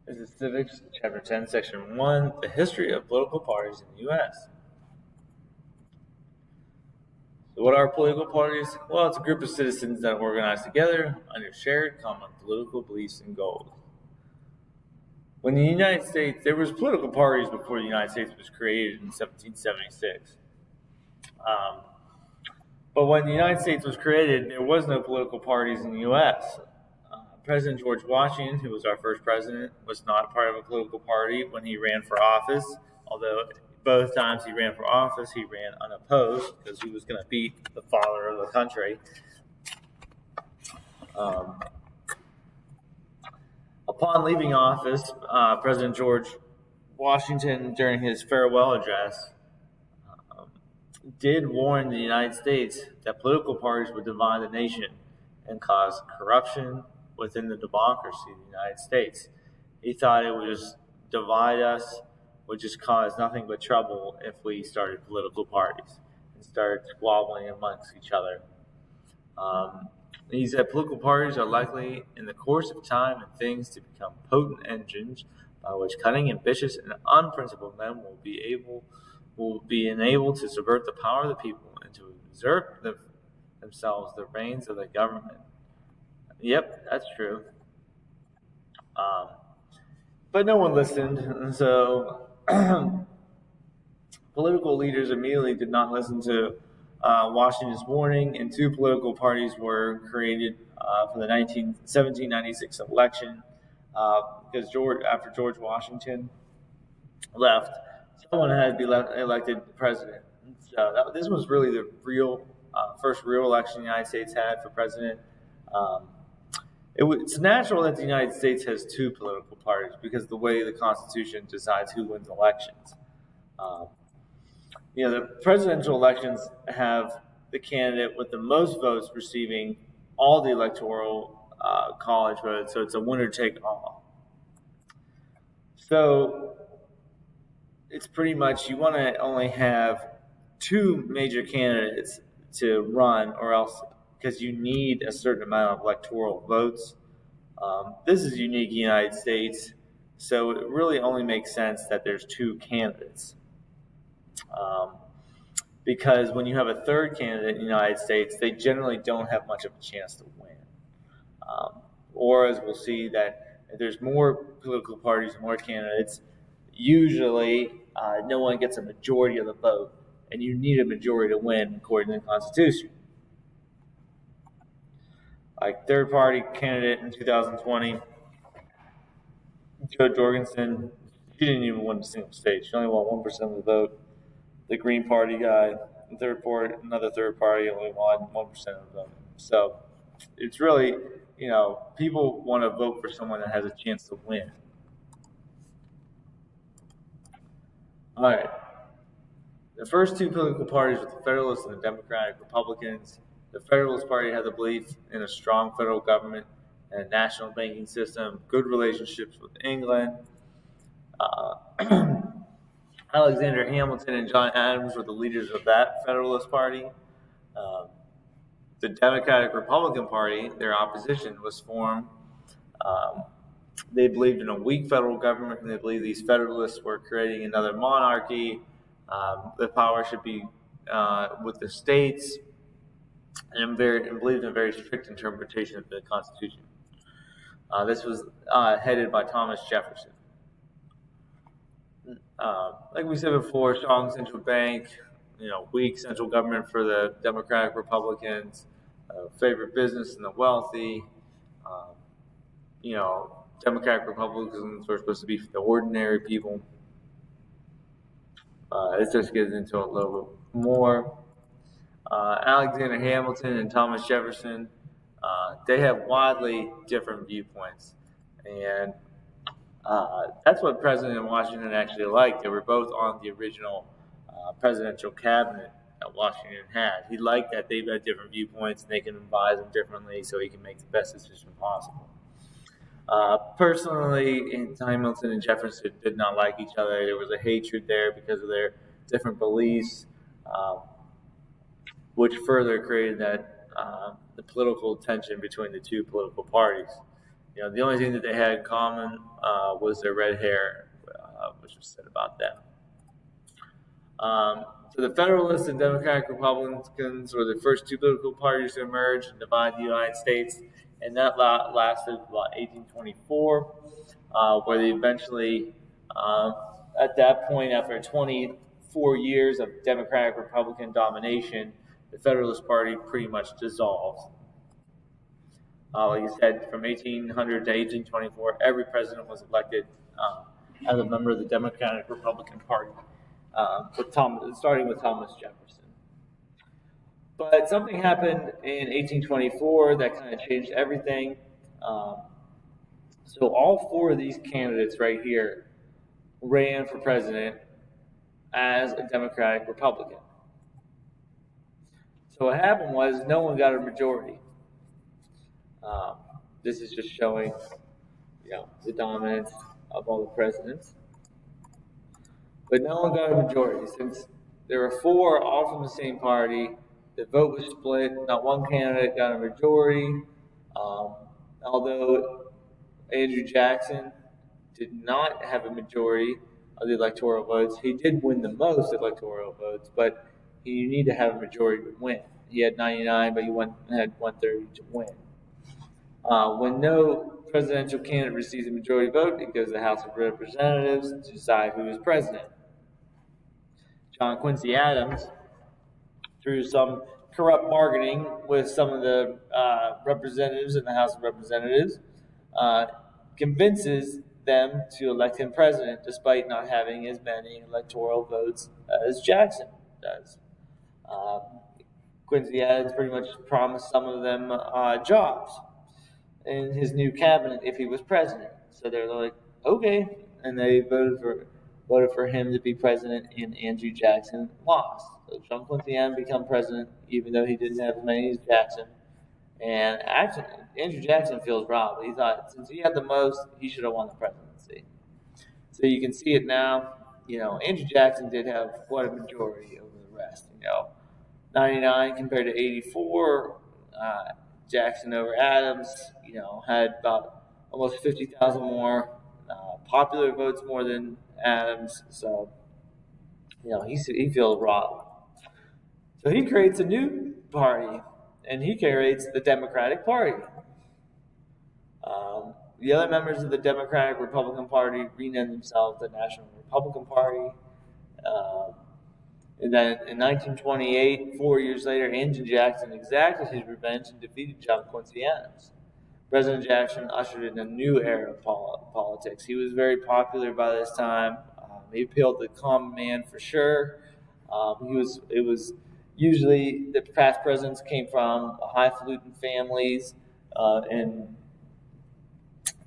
This is Civics, Chapter 10, Section 1, The History of Political Parties in the U.S. So what are political parties? Well, it's a group of citizens that organize together under shared common political beliefs and goals. When the United States, there was political parties before the United States was created in 1776. But when the United States was created, there was no political parties in the U.S. President George Washington, who was our first president, was not a part of a political party when he ran for office, although both times he ran for office, he ran unopposed because he was going to beat the father of the country. Upon leaving office, President George Washington, during his farewell address, did warn the United States that political parties would divide the nation and cause corruption within the democracy of the United States. He thought it would just divide us, would just cause nothing but trouble if we started political parties and started squabbling amongst each other. He said political parties are likely, in the course of time and things, to become potent engines by which cunning, ambitious, and unprincipled men will be enabled to subvert the power of the people and to usurp themselves the reins of the government. Yep, that's true. But no one listened, and so political leaders immediately did not listen to Washington's warning, and two political parties were created for the 1796 election because after George Washington left, someone had to be elected president. So this was really the first real election the United States had for president. It's natural that the United States has two political parties because of the way the Constitution decides who wins elections. The presidential elections have the candidate with the most votes receiving all the electoral college votes, so it's a winner-take-all. So it's pretty much you want to only have two major candidates to run, or else because you need a certain amount of electoral votes. This is unique in the United States, so it really only makes sense that there's two candidates. Because when you have a third candidate in the United States, they generally don't have much of a chance to win. Or as we'll see, that if there's more political parties, more candidates, usually no one gets a majority of the vote, and you need a majority to win according to the Constitution. Like third party candidate in 2020, Jo Jorgensen, she didn't even win a single state. She only won 1% of the vote. The Green Party guy, another third party, only won 1% of the vote. So it's really, people want to vote for someone that has a chance to win. All right. The first two political parties were the Federalists and the Democratic Republicans. The Federalist Party had the belief in a strong federal government and a national banking system, good relationships with England. Alexander Hamilton and John Adams were the leaders of that Federalist Party. The Democratic Republican Party, their opposition, was formed. They believed in a weak federal government, and they believed these Federalists were creating another monarchy. The power should be with the states, and believed in a very strict interpretation of the Constitution. This was headed by Thomas Jefferson. Like we said before, strong central bank, weak central government for the Democratic Republicans, favored business and the wealthy. Democratic Republicans were supposed to be for the ordinary people. This just gets into a little bit more. Alexander Hamilton and Thomas Jefferson, they have widely different viewpoints, and that's what President Washington actually liked. They were both on the original presidential cabinet that Washington had. He liked that they had different viewpoints and they can advise him differently so he can make the best decision possible. Personally, Hamilton and Jefferson did not like each other. There was a hatred there because of their different beliefs, which further created the political tension between the two political parties. The only thing that they had in common was their red hair, which was said about them. So the Federalists and Democratic Republicans were the first two political parties to emerge and divide the United States, and that lasted about 1824, where they eventually, at that point, after 24 years of Democratic Republican domination, the Federalist Party pretty much dissolved. Like I said, from 1800 to 1824, every president was elected as a member of the Democratic Republican Party, starting with Thomas Jefferson. But something happened in 1824 that kind of changed everything. So all four of these candidates right here ran for president as a Democratic Republican. So what happened was no one got a majority. This is just showing, the dominance of all the presidents. But no one got a majority. Since there were four, all from the same party, the vote was split. Not one candidate got a majority. Although Andrew Jackson did not have a majority of the electoral votes, he did win the most electoral votes, but you need to have a majority to win. He had 99, but he had 130 to win. When no presidential candidate receives a majority vote, it goes to the House of Representatives to decide who is president. John Quincy Adams, through some corrupt bargaining with some of the representatives in the House of Representatives, convinces them to elect him president despite not having as many electoral votes as Jackson does. Quincy Adams pretty much promised some of them jobs in his new cabinet if he was president. So they're like, okay, and they voted for him to be president, and Andrew Jackson lost. So John Quincy Adams became president, even though he didn't have as many as Jackson. And actually, Andrew Jackson feels robbed. He thought since he had the most, he should have won the presidency. So you can see it now. Andrew Jackson did have quite a majority over the rest. 99 compared to 84. Jackson over Adams, had about almost 50,000 more popular votes more than Adams. So, he feels robbed. So he creates a new party, and he creates the Democratic Party. The other members of the Democratic Republican Party renamed themselves the National Republican Party. And then in 1928, 4 years later, Andrew Jackson exacted his revenge and defeated John Quincy Adams. President Jackson ushered in a new era of politics. He was very popular by this time. He appealed to the common man for sure. It was usually the past presidents came from highfalutin families and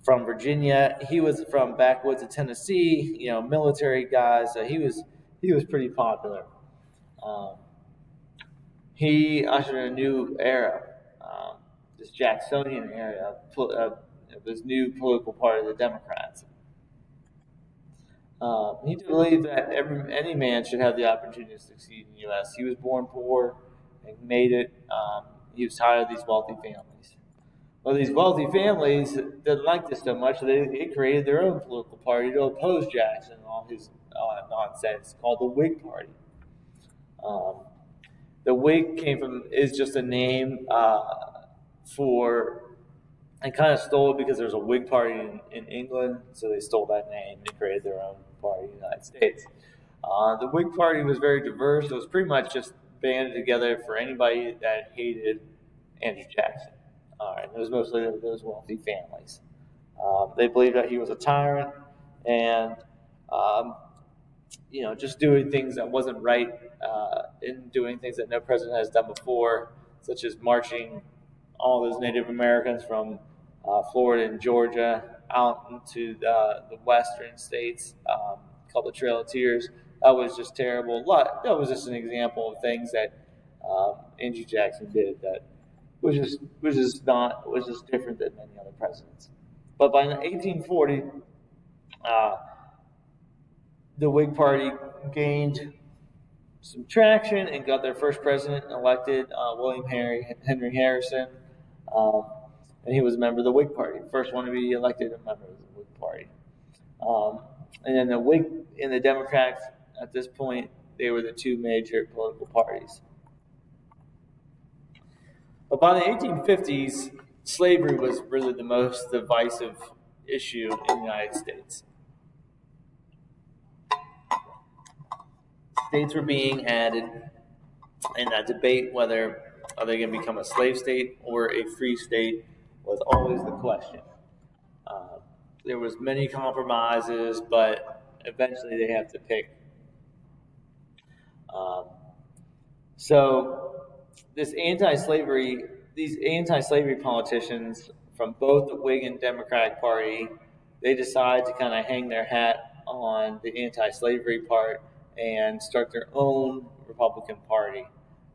from Virginia. He was from backwoods of Tennessee. Military guy. So he was pretty popular. He ushered in a new era, this Jacksonian era of this new political party, the Democrats. He believed that any man should have the opportunity to succeed in the U.S. He was born poor and made it. He was tired of these wealthy families. Well, these wealthy families didn't like this so much, so they created their own political party to oppose Jackson and all his nonsense, called the Whig Party. The Whig is just a name and kind of stole it because there's a Whig party in England, so they stole that name and created their own party in the United States. The Whig Party was very diverse. It was pretty much just banded together for anybody that hated Andrew Jackson. It was mostly those wealthy families. They believed that he was a tyrant and just doing things that wasn't right and doing things that no president has done before, such as marching all those Native Americans from Florida and Georgia out into the western states called the Trail of Tears. That was just terrible. That was just an example of things that Andrew Jackson did that was just different than many other presidents. But by 1840, the Whig Party gained some traction and got their first president elected, William Henry Harrison. and he was a member of the Whig Party, first one to be elected a member of the Whig Party. And then the Whig and the Democrats, at this point, they were the two major political parties. But by the 1850s, slavery was really the most divisive issue in the United States. States were being added, and that debate whether are they going to become a slave state or a free state was always the question. There was many compromises, but eventually they have to pick. So these anti-slavery politicians from both the Whig and Democratic Party, they decide to kind of hang their hat on the anti-slavery part and start their own Republican Party.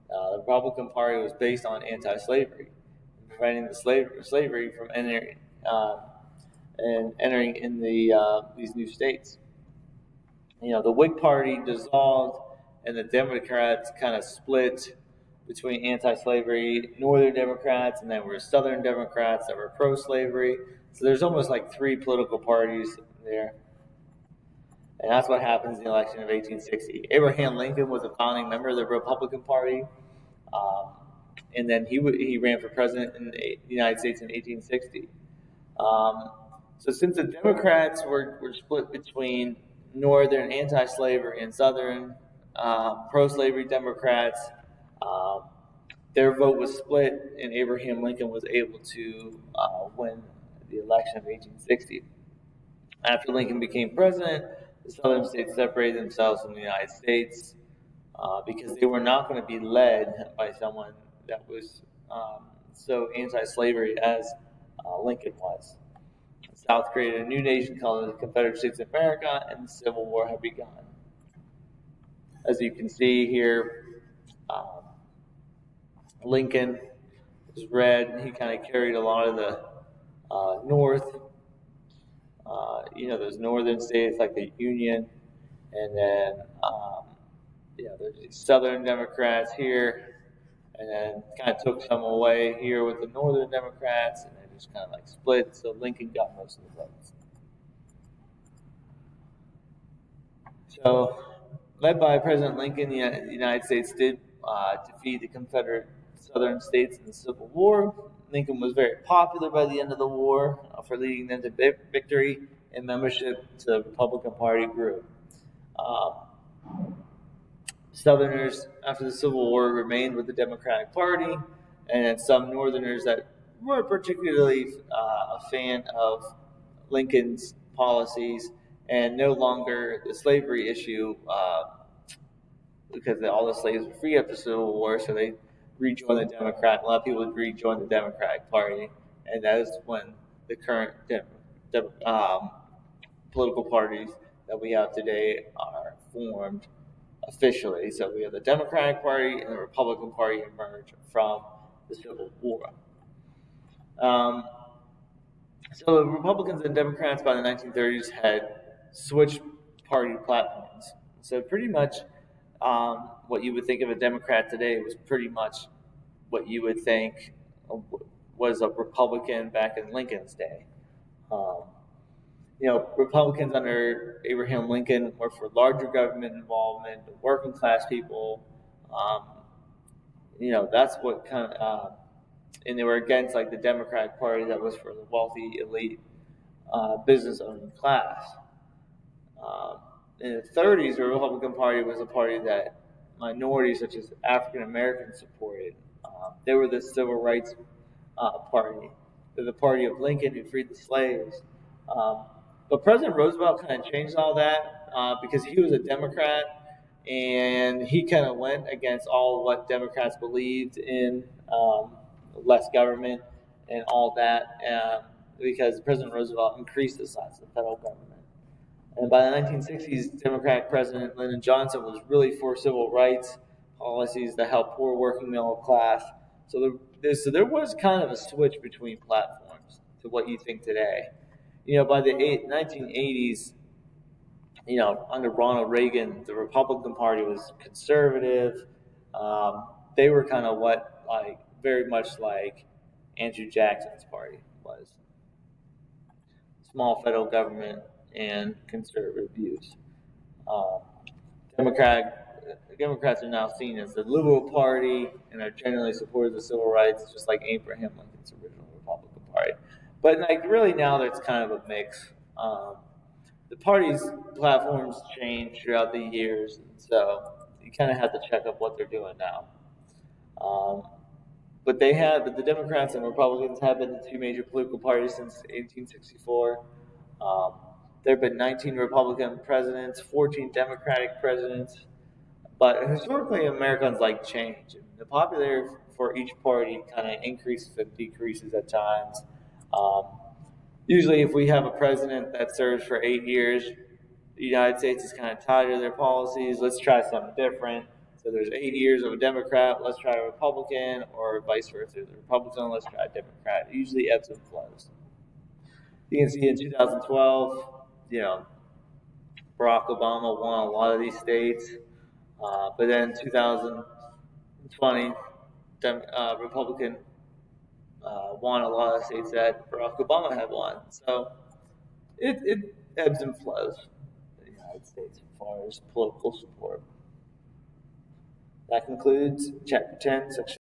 The Republican Party was based on anti-slavery, preventing the slavery from entering in these new states. The Whig Party dissolved, and the Democrats kind of split between anti-slavery Northern Democrats, and then were Southern Democrats that were pro-slavery. So there's almost like three political parties there. And that's what happens in the election of 1860. Abraham Lincoln was a founding member of the Republican Party, and then he ran for president in the United States in 1860. So since the Democrats were split between Northern anti-slavery and Southern pro-slavery Democrats, their vote was split, and Abraham Lincoln was able to win the election of 1860. After Lincoln became president, the Southern states separated themselves from the United States because they were not going to be led by someone that was so anti-slavery as Lincoln was. The South created a new nation called the Confederate States of America, and the Civil War had begun. As you can see here, Lincoln is red. He kind of carried a lot of the North, those northern states like the Union, and then there's these Southern Democrats here, and then kind of took some away here with the Northern Democrats, and they just kind of like split. So Lincoln got most of the votes. So, led by President Lincoln, the United States did defeat the Confederate Southern states in the Civil War. Lincoln was very popular by the end of the war for leading them to victory, and membership to the Republican Party grew. Southerners, after the Civil War, remained with the Democratic Party, and some Northerners that weren't particularly a fan of Lincoln's policies and no longer the slavery issue, because all the slaves were free after the Civil War, so they rejoined the Democrat. A lot of people rejoined the Democratic Party, and that is when the current political parties that we have today are formed officially. So we have the Democratic Party and the Republican Party emerge from the Civil War. So the Republicans and Democrats by the 1930s had switched party platforms. So pretty much what you would think of a Democrat today was pretty much what you would think was a Republican back in Lincoln's day. Republicans under Abraham Lincoln were for larger government involvement, the working class people. That's what kind of, and they were against like the Democratic Party that was for the wealthy elite business owning class. In the 30s, the Republican Party was a party that minorities such as African Americans supported. They were the civil rights party. They're the party of Lincoln who freed the slaves. But President Roosevelt kind of changed all that because he was a Democrat, and he kind of went against all what Democrats believed in, less government and all that, because President Roosevelt increased the size of the federal government. And by the 1960s, Democratic President Lyndon Johnson was really for civil rights policies that help poor working middle class. So there was kind of a switch between platforms to what you think today. By the 1980s, under Ronald Reagan, the Republican Party was conservative. They were kind of very much like Andrew Jackson's party was. Small federal government and conservative views. Um, Democrats are now seen as the liberal party and are generally supporters of civil rights, just like Abraham Lincoln's original Republican Party. But like really now, there's kind of a mix. The party's platforms change throughout the years, and so you kind of have to check up what they're doing now. Um, but the Democrats and Republicans have been the two major political parties since 1864. Um, there have been 19 Republican presidents, 14 Democratic presidents, but historically Americans like change. The popularity for each party kind of increases and decreases at times. Um, Usually, if we have a president that serves for 8 years, the United States is kind of tired of their policies. Let's try something different. So there's 8 years of a Democrat, let's try a Republican, or vice versa. There's a Republican, let's try a Democrat. It usually ebbs and flows. You can see in 2012, you know, Barack Obama won a lot of these states, but then 2020, Republican won a lot of states that Barack Obama had won. So it ebbs and flows in the United States as far as political support. That concludes Chapter 10, Section